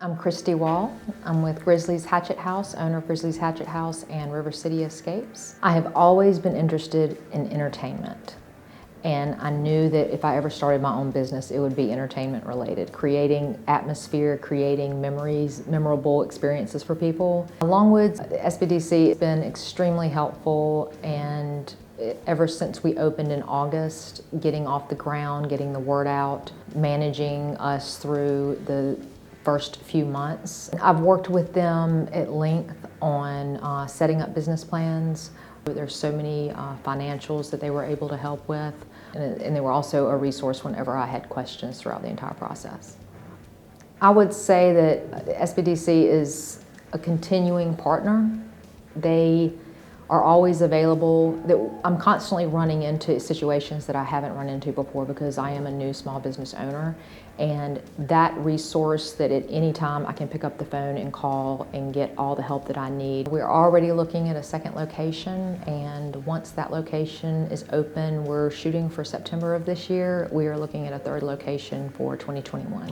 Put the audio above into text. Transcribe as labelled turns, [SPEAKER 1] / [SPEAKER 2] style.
[SPEAKER 1] I'm Christie Wall. I'm with Grizzly's Hatchet House, owner of Grizzly's Hatchet House and River City Escapes. I have always been interested in entertainment, and I knew that if I ever started my own business, it would be entertainment related, creating atmosphere, creating memories, memorable experiences for people. Longwood's SBDC has been extremely helpful, and ever since we opened in August, getting off the ground, getting the word out, managing us through the first few months. I've worked with them at length on setting up business plans. There's so many financials that they were able to help with, and they were also a resource whenever I had questions throughout the entire process. I would say that SBDC is a continuing partner. They are always available. I'm constantly running into situations that I haven't run into before because I am a new small business owner, and that resource that at any time I can pick up the phone and call and get all the help that I need. We're already looking at a second location, and once that location is open, we're shooting for September of this year. We are looking at a third location for 2021.